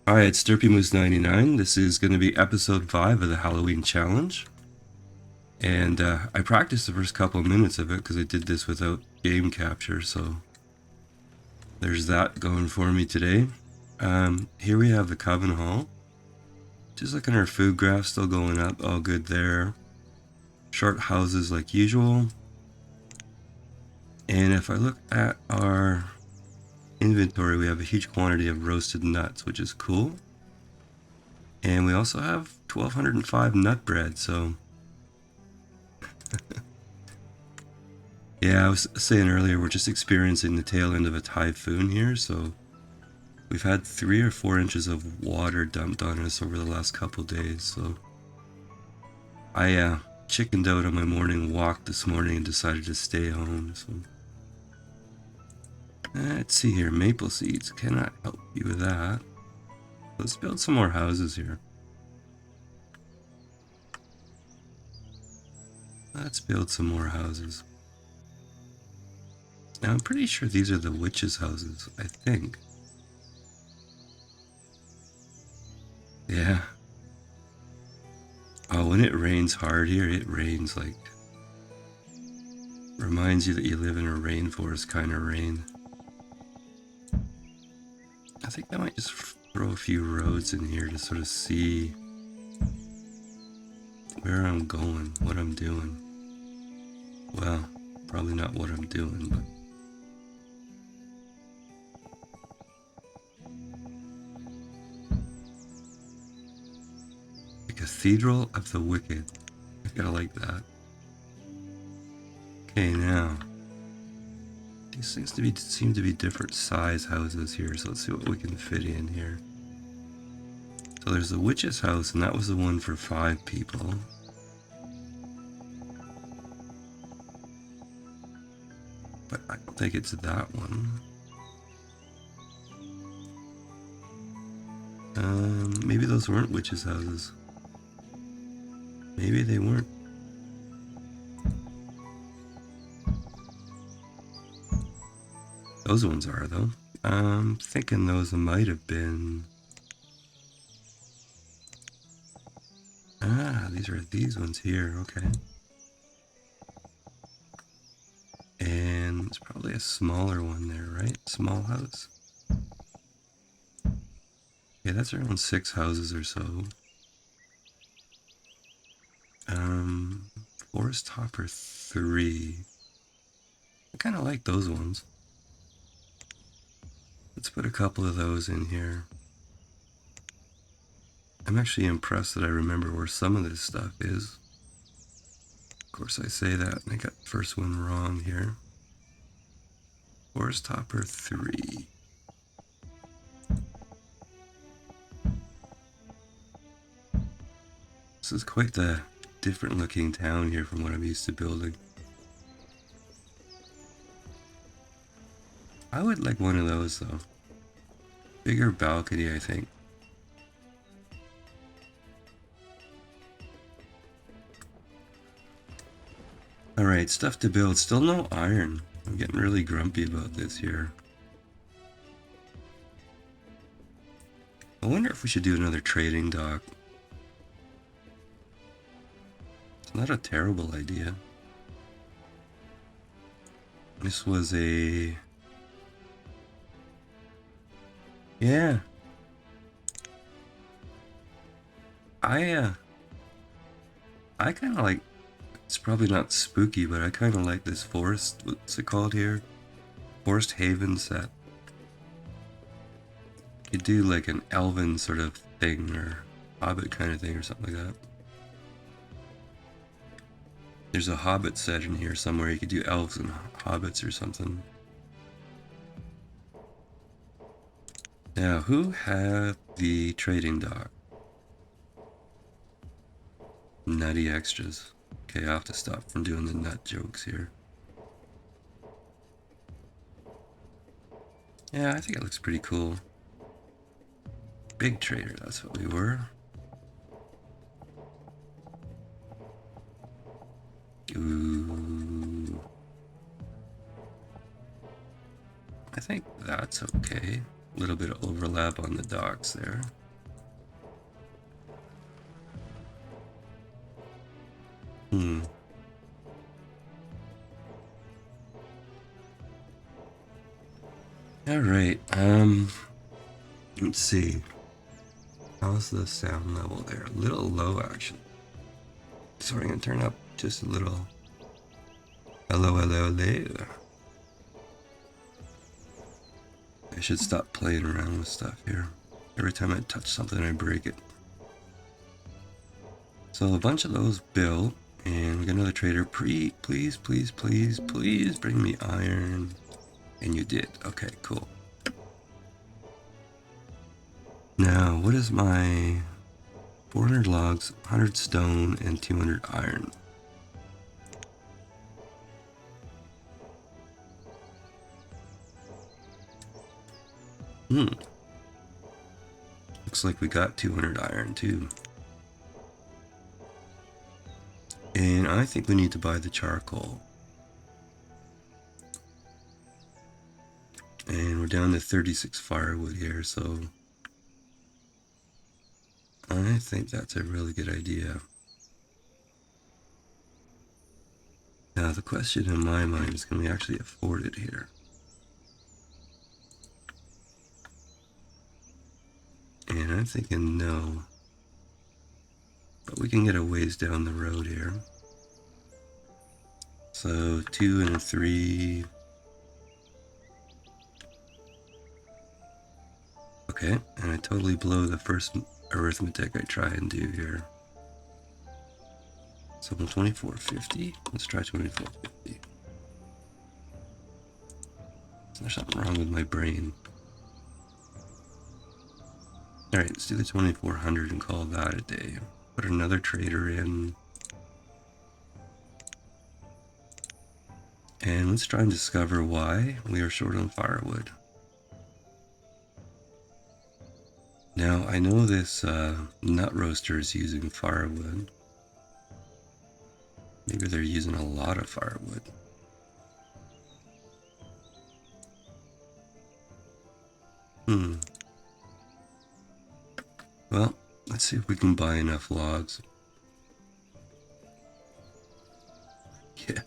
Hi, it's Moose 99. This is going to be episode 5 of the Halloween challenge. And I practiced the first couple of minutes of it because I did this without game capture, so there's that going for me today. Here we have the Coven Hall. Just looking at our food graph, still going up, all good there. Short houses like usual. And if I look at our inventory, we have a huge quantity of roasted nuts, which is cool. And we also have 1205 nut bread, so yeah, I was saying earlier, we're just experiencing the tail end of a typhoon here, so we've had 3 or 4 inches of water dumped on us over the last couple days, so I chickened out on my morning walk this morning and decided to stay home, so let's see here, maple seeds, cannot help you with that. Let's build some more houses here. Let's build some more houses. Now I'm pretty sure these are the witches' houses, I think. Yeah. Oh, when it rains hard here, it rains like... reminds you that you live in a rainforest kind of rain. I think I might just throw a few roads in here to sort of see where I'm going, what I'm doing. Well, probably not what I'm doing, but... the Cathedral of the Wicked. I gotta like that. Okay, now... these things seem to be different size houses here, so let's see what we can fit in here. So there's the witch's house, and that was the one for 5 people. But I don't think it's that one. Maybe those weren't witches' houses. Maybe they weren't. Those ones are, though. I'm thinking those might have been... ah, these are these ones here, okay. And it's probably a smaller one there, right? Small house. Yeah, that's around 6 houses or so. Forest Hopper 3. I kind of like those ones. Let's put a couple of those in here. I'm actually impressed that I remember where some of this stuff is. Of course, I say that and I got the first one wrong here. Forest Hopper 3. This is quite the different looking town here from what I'm used to building. I would like one of those though. Bigger balcony, I think. Alright, stuff to build. Still no iron. I'm getting really grumpy about this here. I wonder if we should do another trading dock. It's not a terrible idea. This was a... yeah. I kind of like... it's probably not spooky, but I kind of like this forest. What's it called here? Forest Haven set. You do like an elven sort of thing, or hobbit kind of thing, or something like that. There's a hobbit set in here somewhere. You could do elves and hobbits or something. Now, who had the trading dock? Nutty extras. Okay, I have to stop from doing the nut jokes here. Yeah, I think it looks pretty cool. Big trader, that's what we were. Ooh. I think that's okay. A little bit of overlap on the docks there. All right. Let's see. How's the sound level there? A little low, actually. So we're gonna turn up just a little. Hello, hello, hello. I should stop playing around with stuff here. Every time I touch something, I break it. So a bunch of those built, and we got another trader. Please, please, please, please bring me iron. And you did. Okay, cool. Now, what is my 400 logs, 100 stone, and 200 iron? Looks like we got 200 iron too. And I think we need to buy the charcoal. And we're down to 36 firewood here, so I think that's a really good idea. Now the question in my mind is, can we actually afford it here? And I'm thinking no. But we can get a ways down the road here. So 2 and a 3. Okay, and I totally blow the first arithmetic I try and do here. So 2450. Let's try 2450. There's something wrong with my brain. Alright, let's do the 2400 and call that a day. Put another trader in. And let's try and discover why we are short on firewood. Now, I know this nut roaster is using firewood. Maybe they're using a lot of firewood. Well, let's see if we can buy enough logs. Yeah.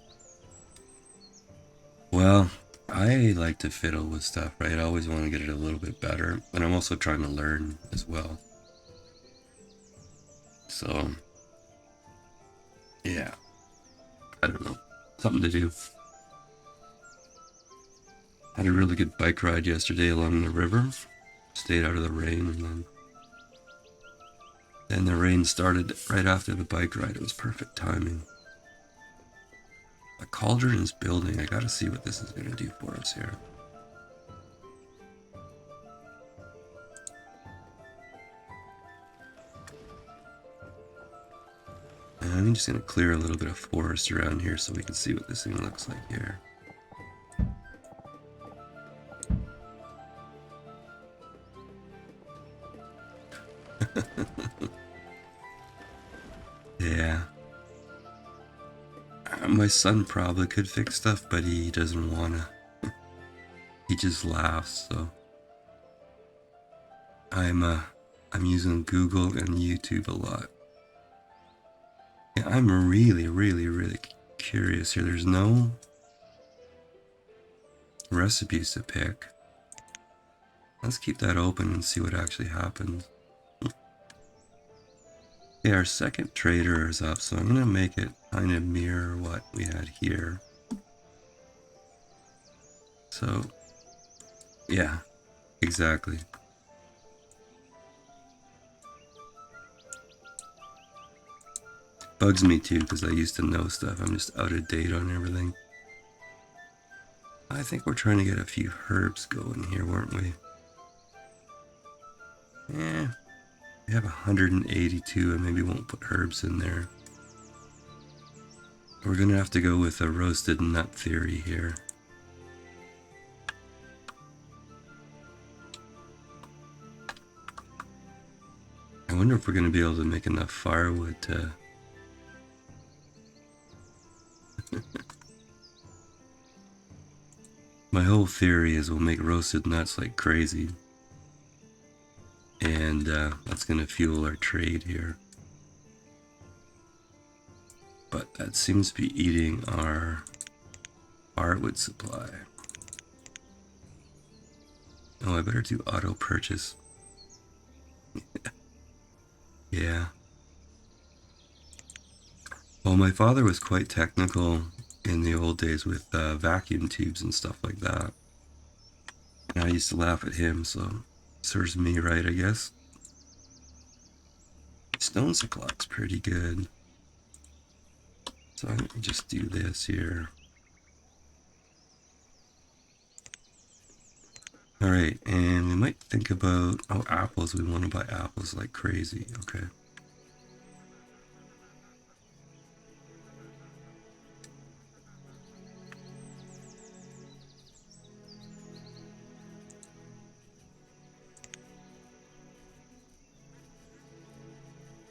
Well, I like to fiddle with stuff, right? I always want to get it a little bit better. And I'm also trying to learn as well. So, yeah. I don't know. Something to do. Had a really good bike ride yesterday along the river. Stayed out of the rain, and then the rain started right after the bike ride. It was perfect timing. A cauldron is building. I gotta see what this is gonna do for us here. And I'm just gonna clear a little bit of forest around here so we can see what this thing looks like here. Yeah. My son probably could fix stuff, but he doesn't wanna. He just laughs, so I'm using Google and YouTube a lot. Yeah, I'm really curious here. There's no recipes to pick. Let's keep that open and see what actually happens. Okay, our second trader is up, so I'm gonna make it kind of mirror what we had here. So, yeah, exactly. Bugs me too, because I used to know stuff. I'm just out of date on everything. I think we're trying to get a few herbs going here, weren't we? Yeah, we have 182 and maybe won't put herbs in there. We're gonna have to go with a roasted nut theory here. I wonder if we're gonna be able to make enough firewood to... My whole theory is we'll make roasted nuts like crazy. And that's going to fuel our trade here. But that seems to be eating our firewood supply. Oh, I better do auto purchase. Yeah. Well, my father was quite technical in the old days with vacuum tubes and stuff like that. And I used to laugh at him, so serves me right, I guess. Stone supply's pretty good. So I'm going to just do this here. Alright, and we might think about, oh, apples. We want to buy apples like crazy. Okay.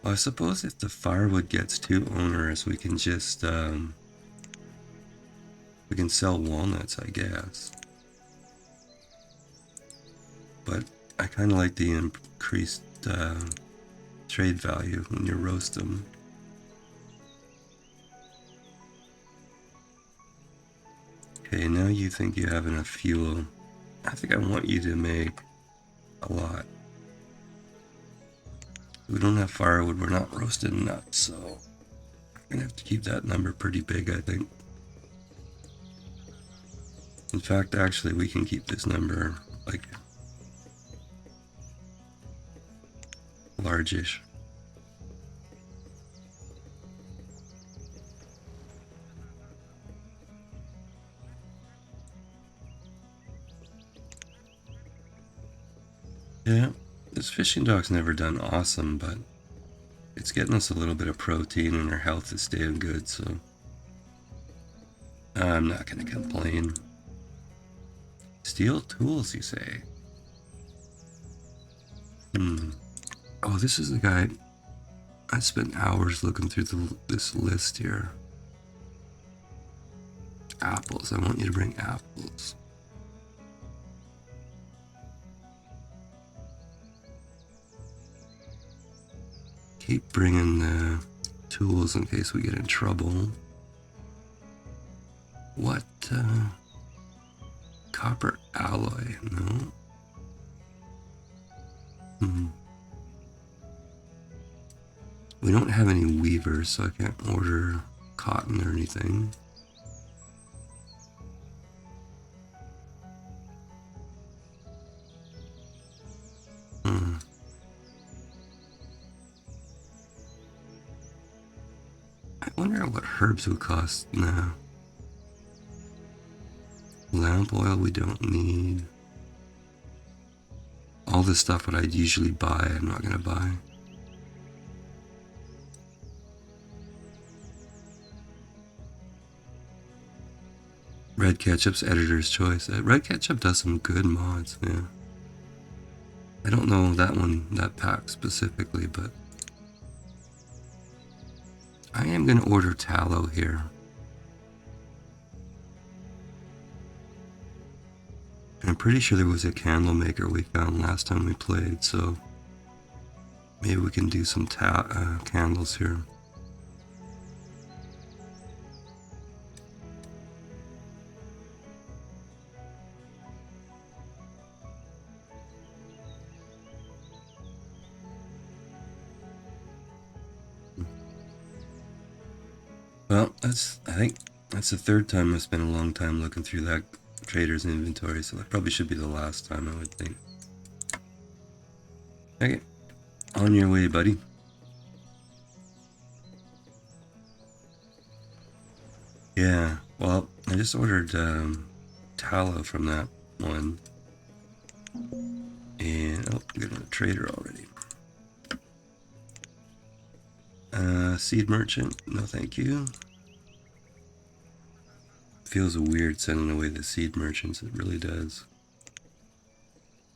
Well, I suppose if the firewood gets too onerous, we can just, we can sell walnuts, I guess. But I kind of like the increased trade value when you roast them. Okay, now you think you have enough fuel. I think I want you to make a lot. We don't have firewood, we're not roasting nuts, so I'm gonna have to keep that number pretty big, I think. In fact, actually, we can keep this number like largish. Yeah, this fishing dock's never done awesome, but it's getting us a little bit of protein and our health is staying good, so I'm not gonna complain. Steel tools, you say? Oh, this is the guy. I spent hours looking through this list here. Apples. I want you to bring apples. Keep bringing the tools in case we get in trouble. What? Copper alloy? No. We don't have any weavers, so I can't order cotton or anything. I wonder what herbs would cost now. Lamp oil we don't need. All the stuff that I'd usually buy, I'm not gonna buy. Red Ketchup's editor's choice. Red Ketchup does some good mods, yeah. I don't know that pack specifically, but I am gonna order tallow here. And I'm pretty sure there was a candle maker we found last time we played, so maybe we can do some candles here. Well, I think that's the third time I spent a long time looking through that trader's inventory, so that probably should be the last time, I would think. Okay, on your way, buddy. Yeah, well, I just ordered tallow from that one. And, oh, I'm getting a trader already. Seed merchant, no thank you. Feels weird sending away the seed merchants, it really does.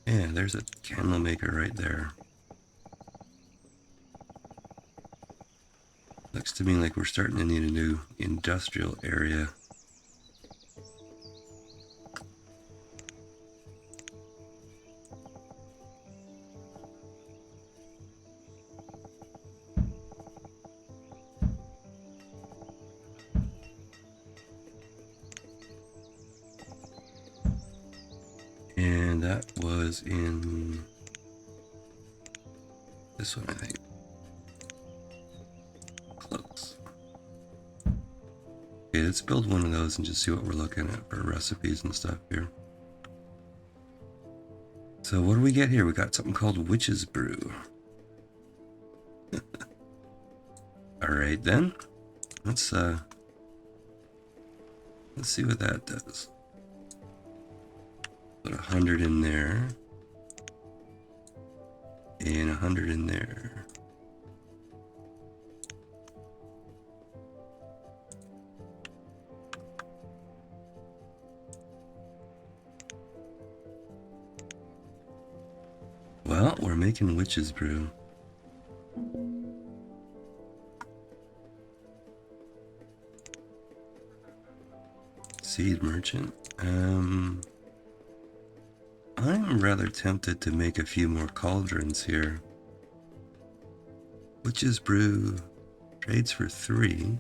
Yeah, there's a candle maker right there. Looks to me like we're starting to need a new industrial area. And that was in this one, I think. Close. Okay, let's build one of those and just see what we're looking at for recipes and stuff here. So what do we get here? We got something called Witch's Brew. Alright then. Let's see what that does. Put 100 in there. And 100 in there. Well, we're making Witch's Brew. Seed merchant. I'm rather tempted to make a few more cauldrons here. Witch's Brew trades for 3.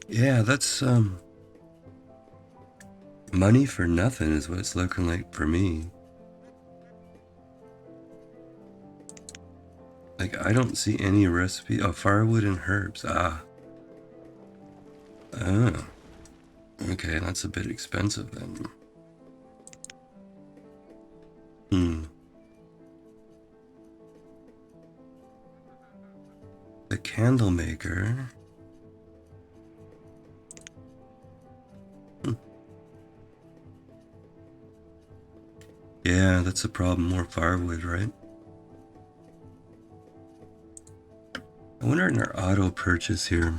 Yeah, that's money for nothing is what it's looking like for me. Like, I don't see any recipe. Oh, firewood and herbs. Ah. Oh. Okay, that's a bit expensive then. The candle maker. Yeah, that's the problem. More firewood, right? I wonder in our auto purchase here.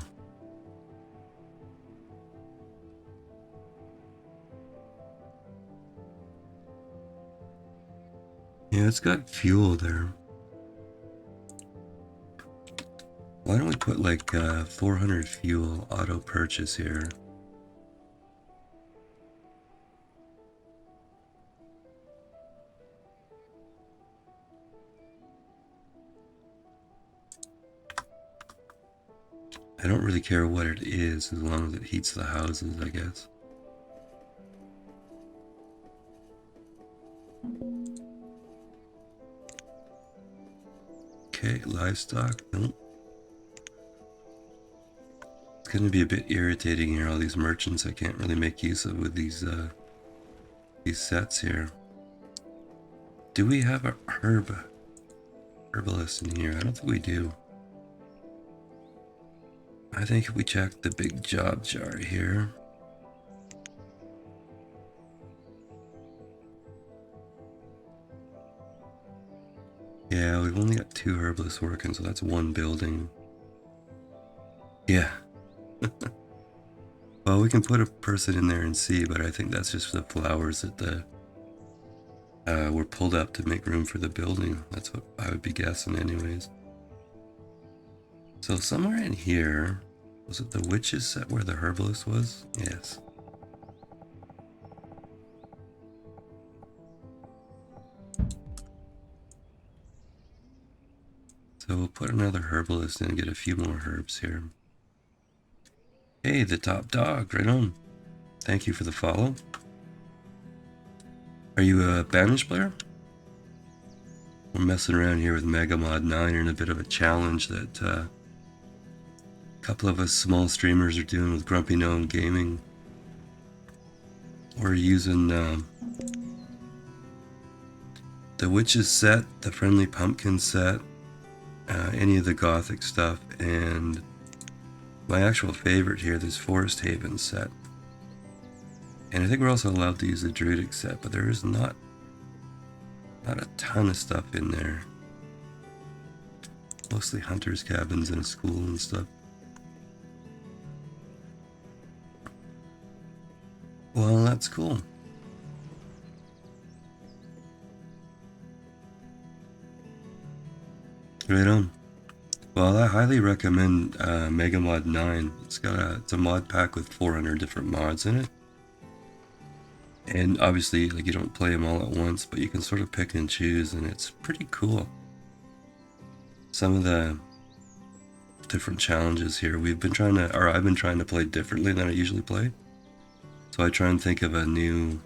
Yeah, it's got fuel there. Why don't we put like 400 fuel auto purchase here? I don't really care what it is as long as it heats the houses, I guess. Okay, livestock. Nope. It's gonna be a bit irritating here, all these merchants I can't really make use of with these sets here. Do we have a herbalist in here? I don't think we do. I think if we check the big job jar here. Yeah, we've only got 2 herbalists working, so that's 1 building. Yeah. Well, we can put a person in there and see, but I think that's just the flowers that were pulled up to make room for the building. That's what I would be guessing anyways. So somewhere in here, was it the witches set where the herbalist was? Yes. So we'll put another herbalist in and get a few more herbs here. Hey, the top dog, right on. Thank you for the follow. Are you a Banished player? We're messing around here with MM9 in a bit of a challenge that a couple of us small streamers are doing with Grumpy Gnome Gaming. We're using the Witches set, the Friendly Pumpkin set, any of the Gothic stuff, and my actual favorite here, this Forest Haven set. And I think we're also allowed to use the Druidic set, but there is not a ton of stuff in there. Mostly hunters' cabins and a school and stuff. Well, that's cool. Right on. Well, I highly recommend MM9. It's a mod pack with 400 different mods in it. And obviously, like, you don't play them all at once, but you can sort of pick and choose, and it's pretty cool. Some of the different challenges here, I've been trying to play differently than I usually play. So I try and think of a new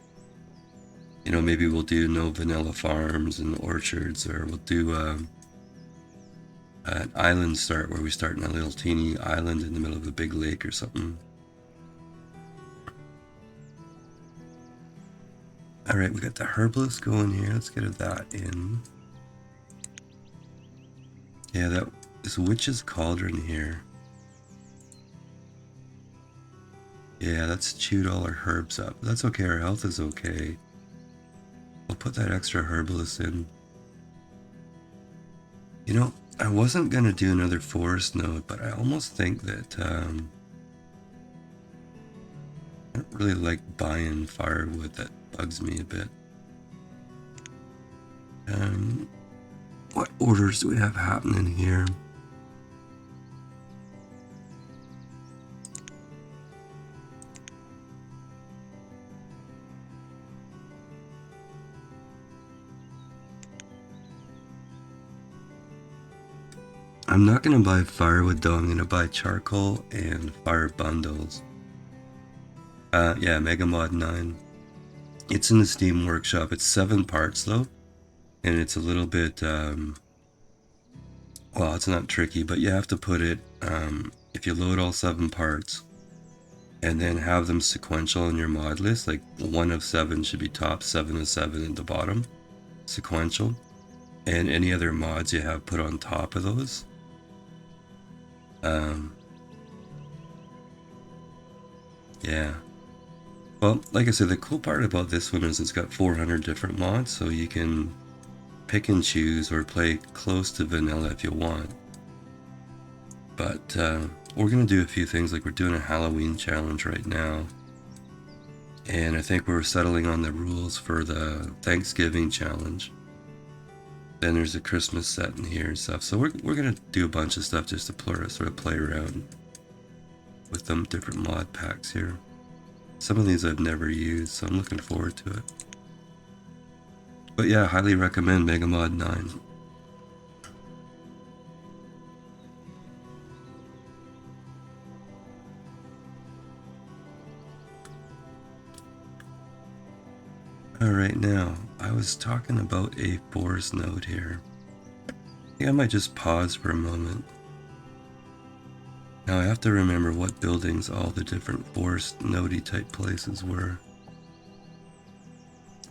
You know, maybe we'll do no vanilla farms and orchards, or we'll do an island start where we start in a little teeny island in the middle of a big lake or something. Alright, we got the herbalist going here. Let's get that in. Yeah, this witch's cauldron here. Yeah, that's chewed all our herbs up. That's okay, our health is okay. We'll put that extra herbalist in. You know, I wasn't gonna do another forest node, but I almost think that I don't really like buying firewood. That bugs me a bit. What orders do we have happening here? I'm not gonna buy firewood though. I'm gonna buy charcoal and fire bundles. Yeah, Mega Mod 9. It's in the Steam Workshop. It's 7 parts though, and it's a little bit well, it's not tricky, but you have to put it if you load all 7 parts and then have them sequential in your mod list, like 1 of 7 should be top, 7 of 7 at the bottom, sequential, and any other mods you have put on top of those. Yeah. Well, like I said, the cool part about this one is it's got 400 different mods, so you can pick and choose or play close to vanilla if you want. But we're going to do a few things, like we're doing a Halloween challenge right now. And I think we're settling on the rules for the Thanksgiving challenge. Then there's a Christmas set in here and stuff. So we're going to do a bunch of stuff just to sort of play around with them different mod packs here. Some of these I've never used, so I'm looking forward to it. But yeah, highly recommend Mega Mod 9. Alright, now, I was talking about a forest node here. I think I might just pause for a moment. Now I have to remember what buildings all the different forest nodey type places were.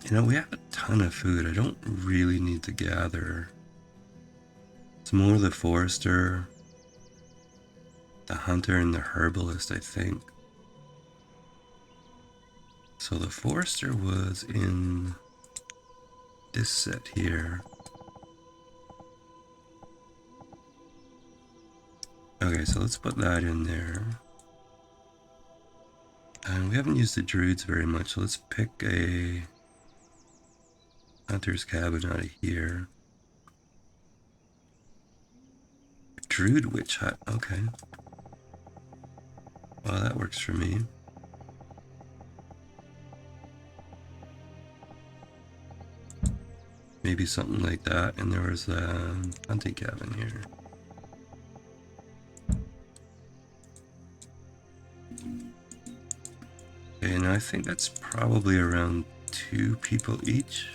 You know, we have a ton of food. I don't really need to gather. It's more the forester, the hunter, and the herbalist, I think. So the forester was in this set here. Okay, so let's put that in there. And we haven't used the druids very much, so let's pick a hunter's cabin out of here. Druid witch hut, okay. Well, that works for me. Maybe something like that, and there was a hunting cabin here. Okay, and I think that's probably around 2 people each.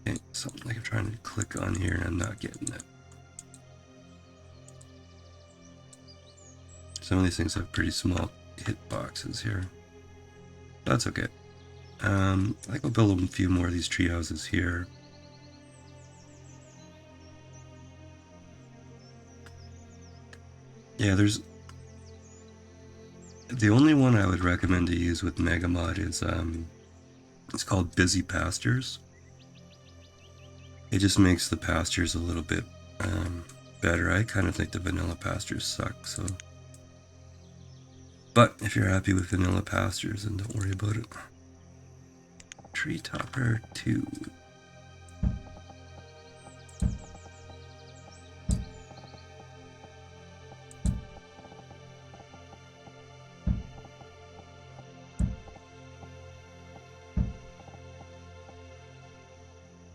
Okay, something like I'm trying to click on here and I'm not getting it. Some of these things have pretty small hit boxes here. That's okay. I think we'll build a few more of these tree houses here. Yeah, there's... The only one I would recommend to use with Megamod is, it's called Busy Pastures. It just makes the pastures a little bit better. I kind of think the vanilla pastures suck, so... But if you're happy with vanilla pastures, then don't worry about it. Tree Topper 2.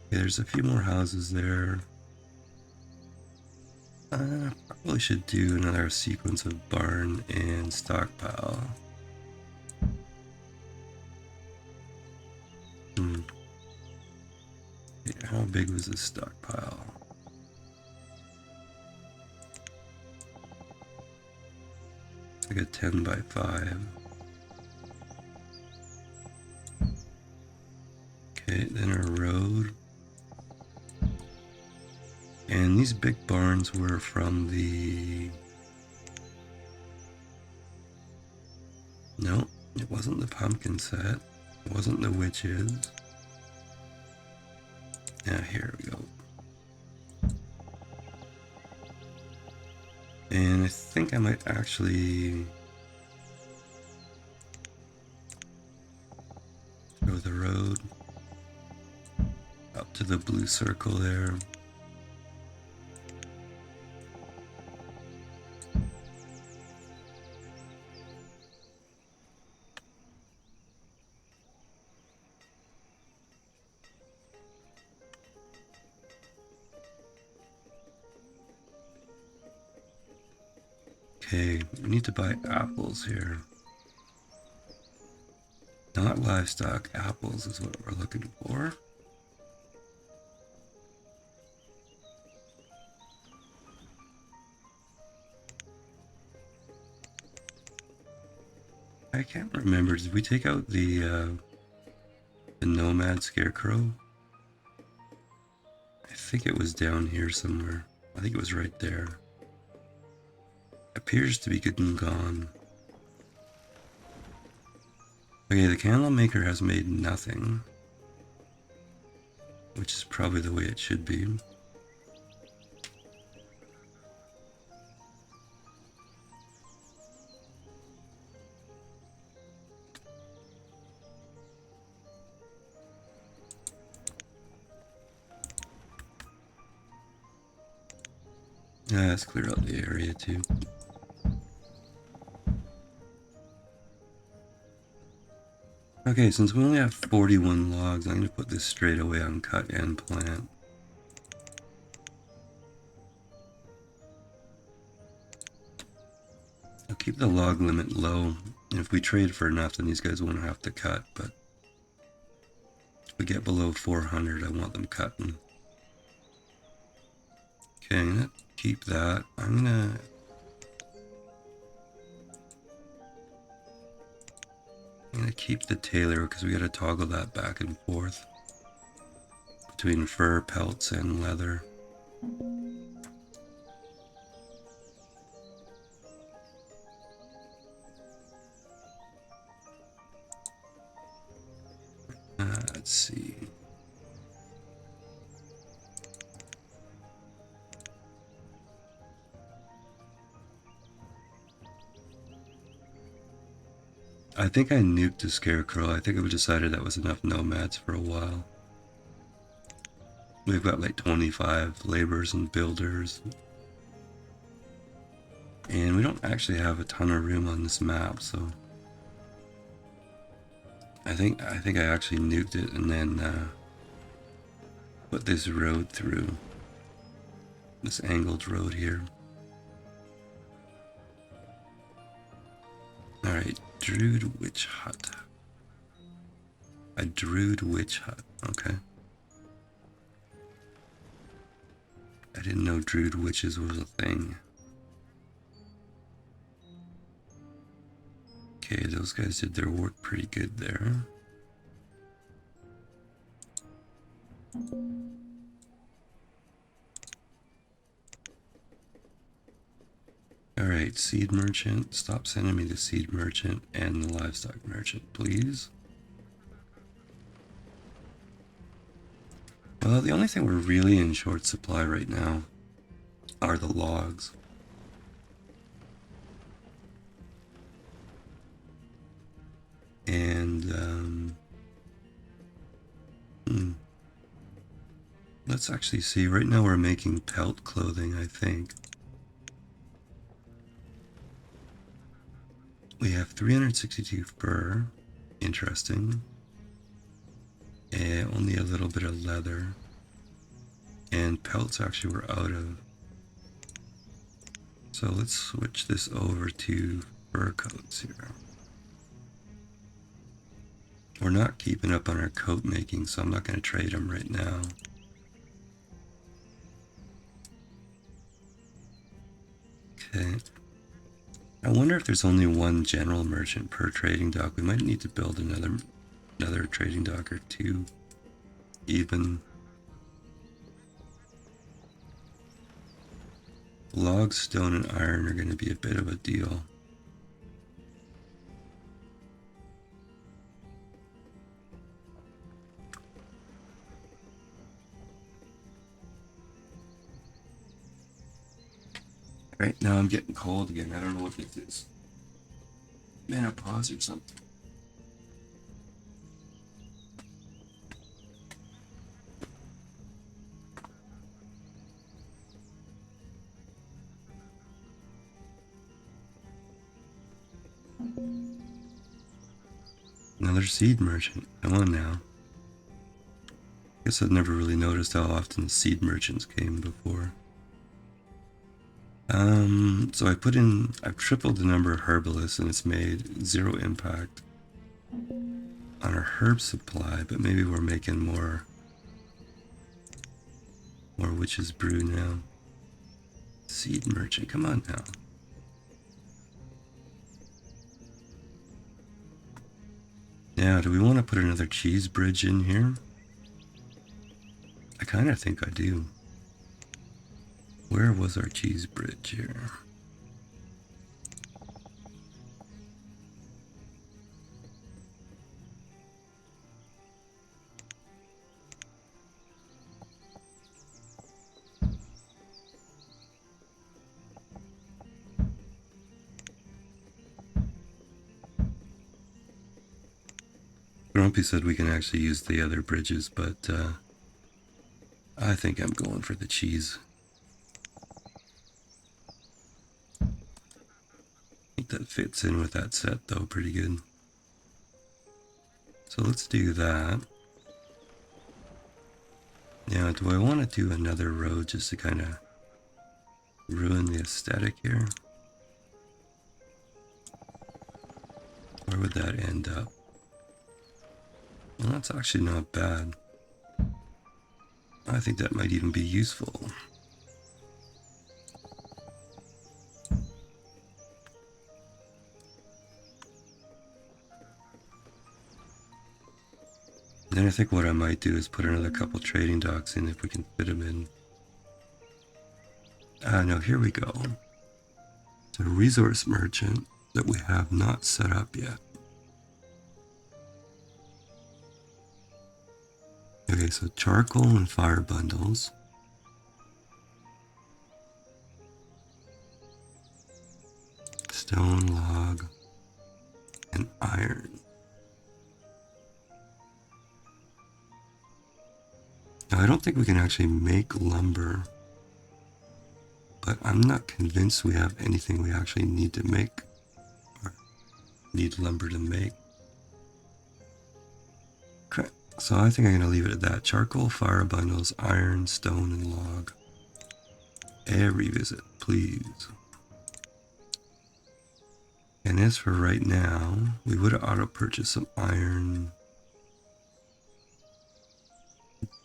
Okay, there's a few more houses there. Probably should do another sequence of barn and stockpile. Okay, how big was this stockpile? It's like a 10 by 5. Okay, then a road. And these big barns were from the... No, it wasn't the pumpkin set. It wasn't the witches. Now here we go. And I think I might actually go the road up to the blue circle there. Okay, we need to buy apples here. Not livestock, apples is what we're looking for. I can't remember, did we take out the nomad scarecrow? I think it was down here somewhere. I think it was right there. Appears to be good and gone. Okay, the candle maker has made nothing, which is probably the way it should be. Let's clear out the area too. Okay, since we only have 41 logs, I'm going to put this straight away on cut and plant. I'll keep the log limit low, and if we trade for enough, then these guys won't have to cut, but if we get below 400, I want them cutting. Okay, I'm going to keep that. I'm going to keep the tailor because we got to toggle that back and forth between fur, pelts, and leather. Let's see. I think I nuked the scarecrow. I think we decided that was enough nomads for a while. We've got like 25 laborers and builders. And we don't actually have a ton of room on this map, so I think I actually nuked it and then put this road through. This angled road here. Alright, Druid Witch Hut. A Druid Witch Hut, okay. I didn't know Druid Witches was a thing. Okay, those guys did their work pretty good there. Alright, seed merchant. Stop sending me the seed merchant and the livestock merchant, please. Well, the only thing we're really in short supply right now are the logs. And, let's actually see. Right now we're making pelt clothing, I think. We have 362 fur. Interesting. And only a little bit of leather. And pelts actually we're out of. So let's switch this over to fur coats here. We're not keeping up on our coat making, so I'm not going to trade them right now. Okay. I wonder if there's only one general merchant per trading dock. We might need to build another trading dock or two, even. Logs, stone, and iron are going to be a bit of a deal. Right now I'm getting cold again. I don't know what it is. Menopause or something. Another seed merchant. Come on now. Guess I've never really noticed how often seed merchants came before. So I've tripled the number of herbalists and it's made 0 impact on our herb supply, but maybe we're making more witch's brew now. Seed merchant, come on now. Now, do we want to put another cheese bridge in here? I kind of think I do. Where was our cheese bridge here? Grumpy said we can actually use the other bridges, but I think I'm going for the cheese. I think that fits in with that set though pretty good. So let's do that. Now, do I want to do another road just to kind of ruin the aesthetic here? Where would that end up? Well, that's actually not bad. I think that might even be useful. Then I think what I might do is put another couple trading docks in if we can fit them in. No, here we go. It's a resource merchant that we have not set up yet. Okay, so charcoal and fire bundles. Stone, log, and iron. Now, I don't think we can actually make lumber, but I'm not convinced we have anything we actually need to make, or need lumber to make. Okay, so I think I'm going to leave it at that. Charcoal, fire bundles, iron, stone, and log. Revisit, please. And as for right now, we would have auto-purchased some iron.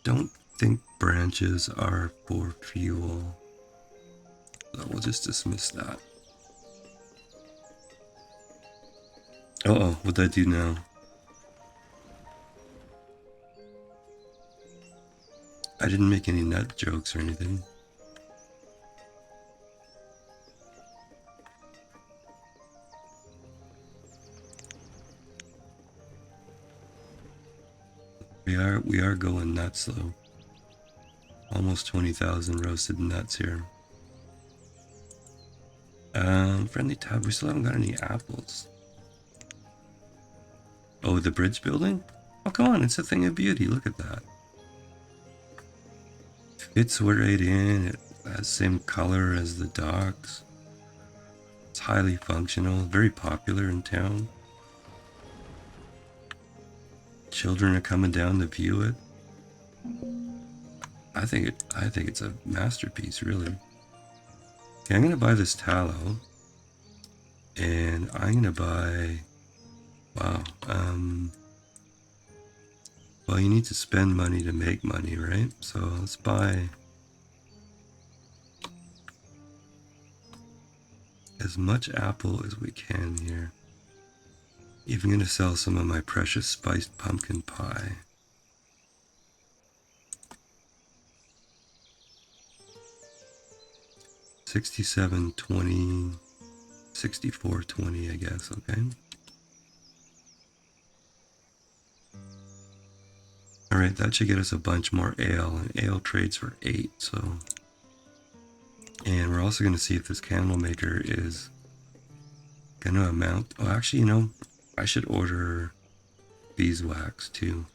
Don't think branches are for fuel, so we'll just dismiss that. Uh-oh, what'd I do now? I didn't make any nut jokes or anything. We are going nuts though. Almost 20,000 roasted nuts here. Friendly tab, we still haven't got any apples. Oh, the bridge building? Oh, come on, it's a thing of beauty. Look at that. Fits right in. It has the same color as the docks. It's highly functional, very popular in town. Children are coming down to view it. I think it's a masterpiece, really. Okay, I'm gonna buy this tallow, and I'm gonna buy. Wow. Well, you need to spend money to make money, right? So let's buy as much apple as we can here. Even gonna sell some of my precious spiced pumpkin pie. $67.20, $64.20, I guess. Okay. All right, that should get us a bunch more ale, and ale trades for 8. So, and we're also gonna see if this candle maker is gonna amount. Oh, actually, you know, I should order beeswax too.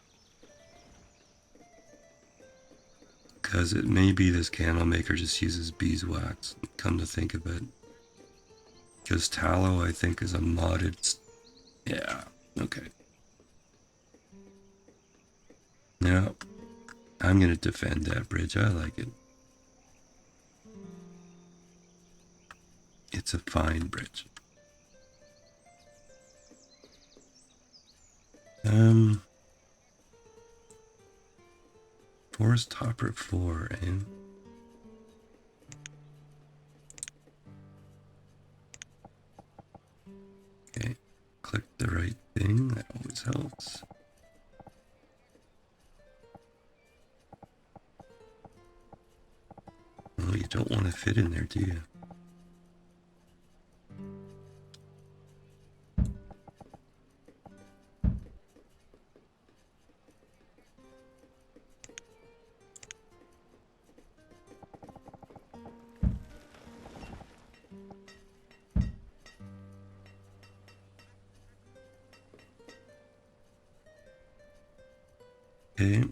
Because it may be this candle maker just uses beeswax, come to think of it. Because tallow, I think, is a modded... Yeah, okay. Now, I'm going to defend that bridge. I like it. It's a fine bridge. Forest Topper 4, eh? Okay, click the right thing. That always helps. Oh, you don't want to fit in there, do you? Okay,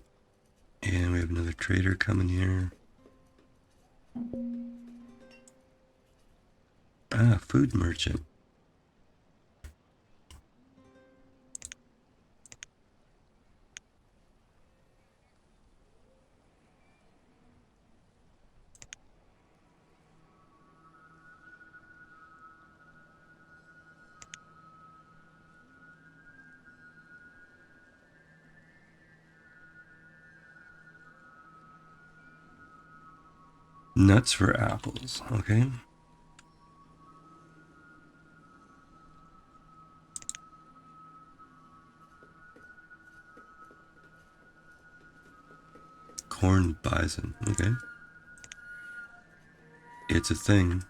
and we have another trader coming here. Ah, food merchant. Nuts for apples, okay. Corn bison, okay. It's a thing.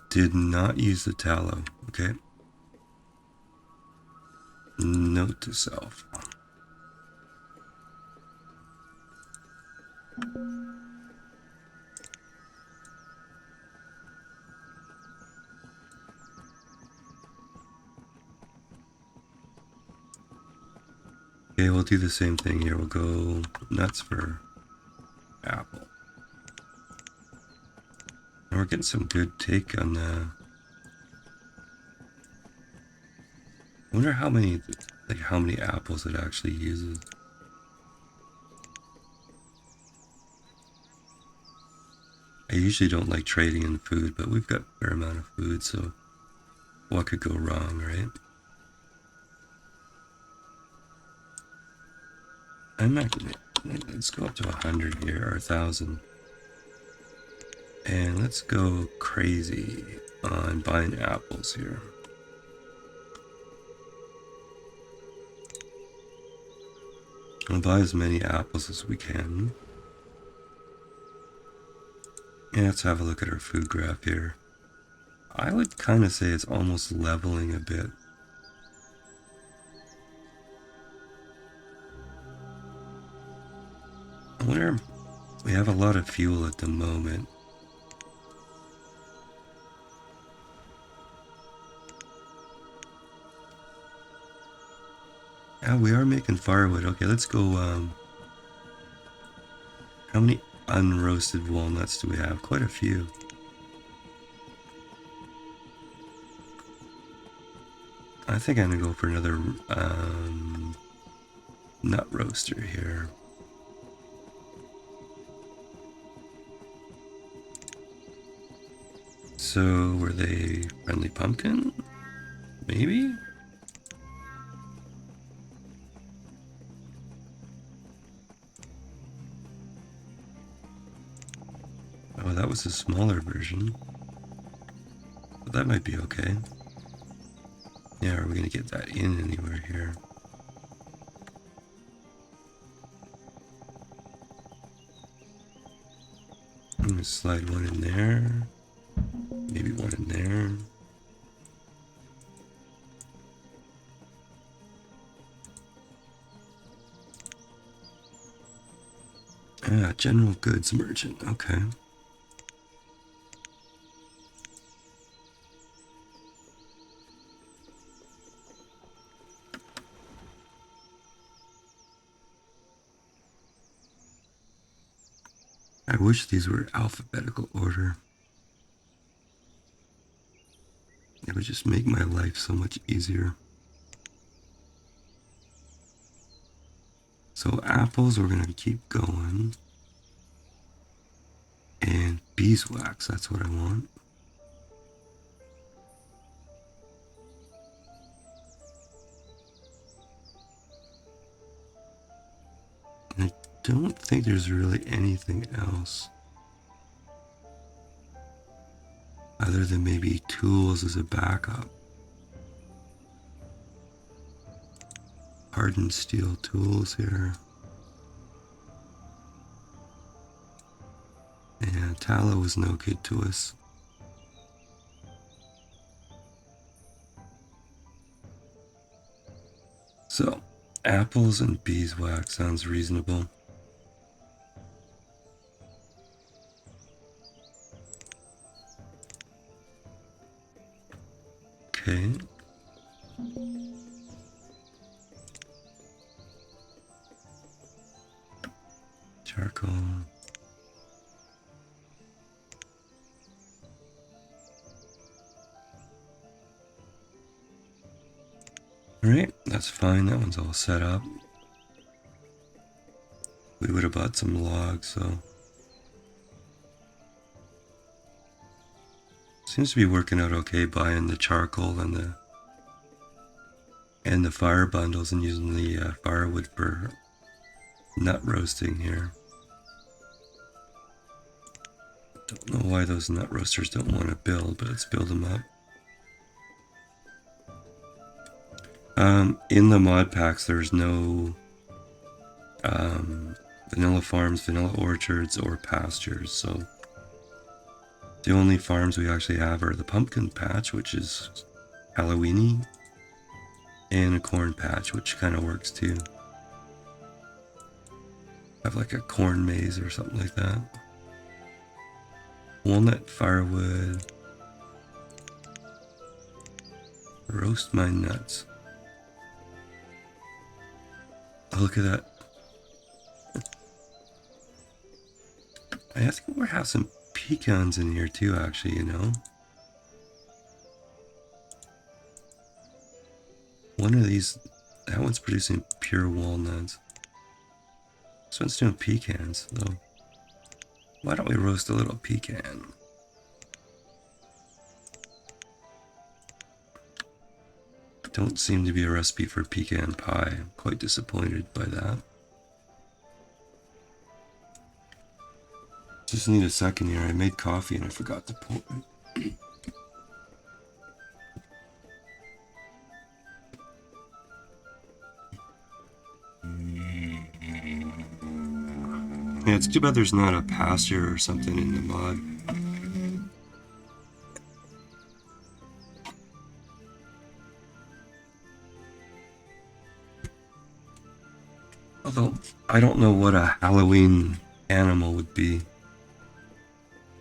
Did not use the tallow, okay. Note to self. Okay, we'll do the same thing here. We'll go nuts for apple. And we're getting some good take on the... I wonder how many apples it actually uses. I usually don't like trading in food, but we've got a fair amount of food, so what could go wrong, right? I'm not gonna... Let's go up to 100 here, or 1,000. And let's go crazy on buying apples here. We'll buy as many apples as we can. And let's have a look at our food graph here. I would kind of say it's almost leveling a bit. I wonder, we have a lot of fuel at the moment. Yeah, we are making firewood. Okay, let's go, how many unroasted walnuts do we have? Quite a few. I think I'm gonna go for another, nut roaster here. So, were they friendly pumpkin? Maybe? Oh, Oh, that was a smaller version. But that might be okay. Yeah, are we gonna get that in anywhere here? I'm gonna slide one in there. Maybe one in there. Ah, general goods merchant. Okay. I wish these were alphabetical order. It would just make my life so much easier. So apples, we're gonna keep going. And beeswax, that's what I want. And I don't think there's really anything else. Other than maybe tools as a backup. Hardened steel tools here. Yeah, tallow was no good to us. So, apples and beeswax sounds reasonable. Okay. Charcoal. Alright, that's fine. That one's all set up. We would have bought some logs, so. Seems to be working out okay buying the charcoal and the fire bundles and using the firewood for nut roasting here. Don't know why those nut roasters don't want to build, but let's build them up. In the mod packs, there's no vanilla farms, vanilla orchards, or pastures, so the only farms we actually have are the pumpkin patch, which is Halloweeny, and a corn patch, which kind of works too. Have like a corn maze or something like that. Walnut firewood. Roast my nuts. Oh, look at that. I think we have some pecans in here too, actually, you know. One of these, that one's producing pure walnuts. This one's doing pecans, though. Why don't we roast a little pecan? Don't seem to be a recipe for pecan pie. I'm quite disappointed by that. Just need a second here. I made coffee and I forgot to pour it. Yeah, it's too bad there's not a pasture or something in the mod. Although, I don't know what a Halloween animal would be.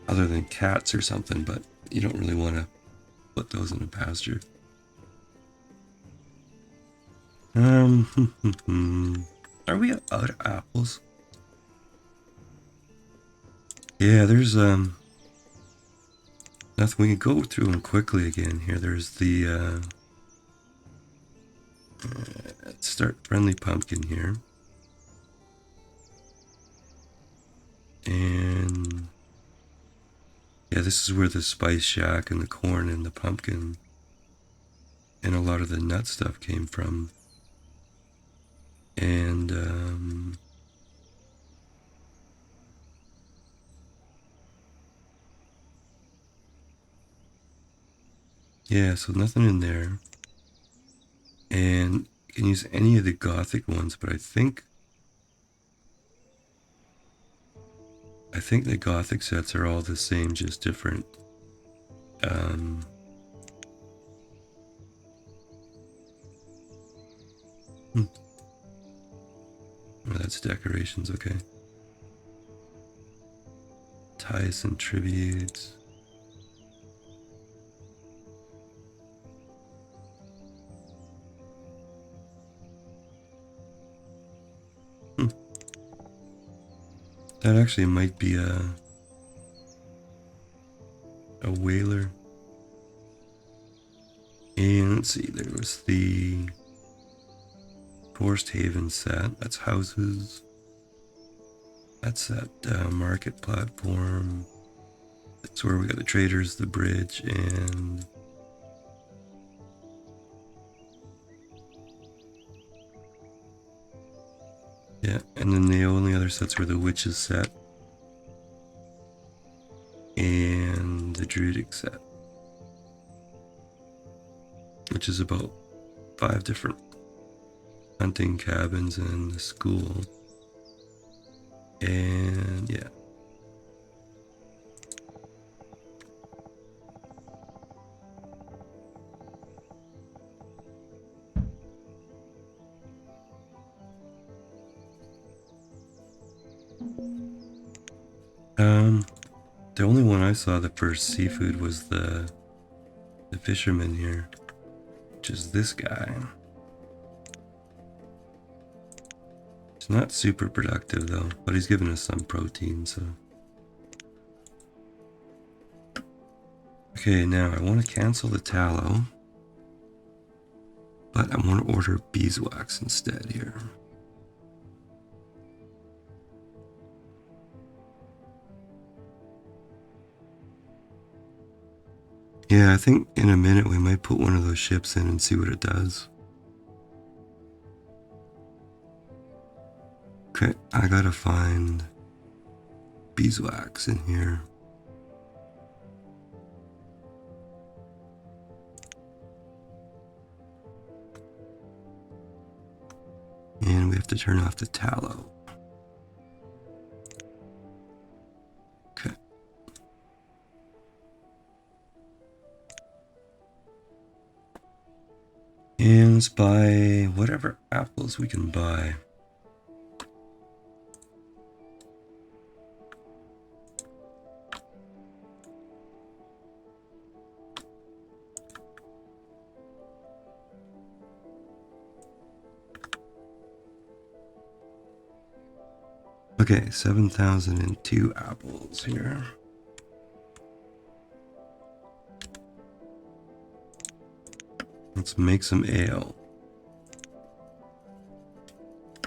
Other than cats or something, but you don't really want to put those in a pasture. Are we out of apples? Yeah, there's nothing. We can go through them quickly again here. There's the let's start friendly pumpkin here. And yeah, this is where the spice shack and the corn and the pumpkin and a lot of the nut stuff came from. And Yeah, so nothing in there. And you can use any of the Gothic ones, but I think the Gothic sets are all the same, just different. Um, oh, that's decorations, okay. Ties and tributes. That actually might be a whaler. And let's see, there was the Forest Haven set. That's houses. That's that market platform. That's where we got the traders, the bridge, and yeah, and then the only other sets were the witches set and the druidic set, which is about 5 different hunting cabins and the school. And yeah. The only one I saw that for seafood was the fisherman here, which is this guy. It's not super productive though, but he's giving us some protein, so. Okay, now I want to cancel the tallow, but I want to order beeswax instead here. Yeah, I think in a minute we might put one of those ships in and see what it does. Okay, I gotta find beeswax in here. And we have to turn off the tallow. Okay. And let's buy whatever apples we can buy. Okay, 7,002 apples here. Let's make some ale.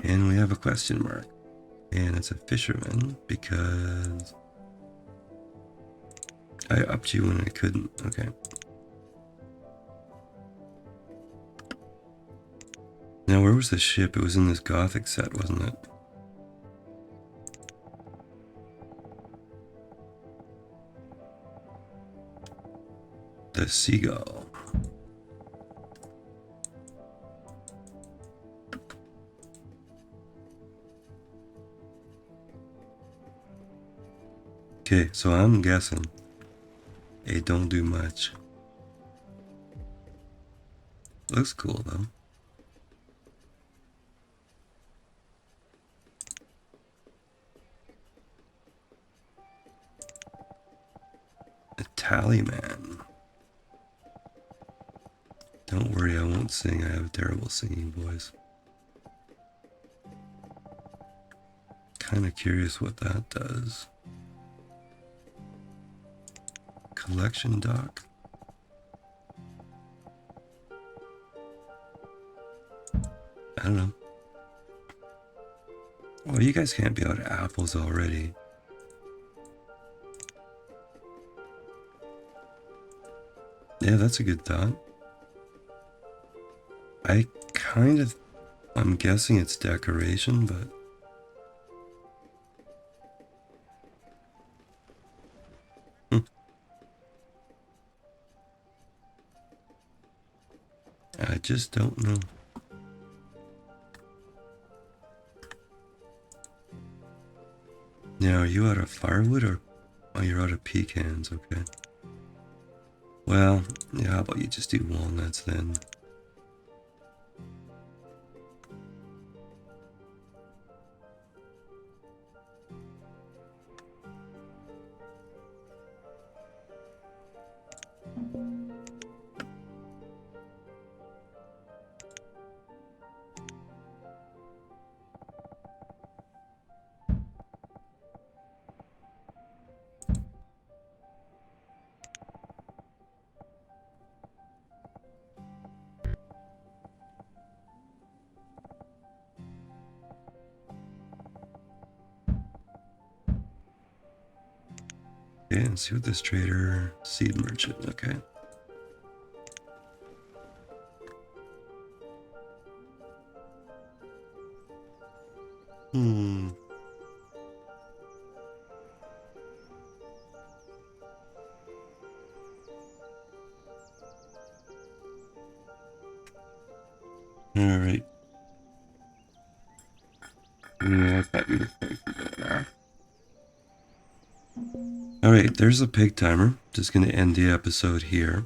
And we have a question mark. And it's a fisherman because I upped you when I couldn't. Okay. Now, where was the ship? It was in this Gothic set, wasn't it? The Seagull. Okay, so I'm guessing it don't do much. Looks cool though. A tallyman. Don't worry, I won't sing. I have a terrible singing voice. Kind of curious what that does. Collection dock. I don't know. Well, you guys can't be out of apples already. Yeah, that's a good thought. I'm guessing it's decoration, but just don't know. Now, are you out of firewood or... Oh, you're out of pecans, okay. Well, yeah, how about you just do walnuts then? Okay, let's see what this trader... Seed merchant, okay. Alright. Yeah, I thought you were... Alright, there's a pig timer. Just gonna end the episode here.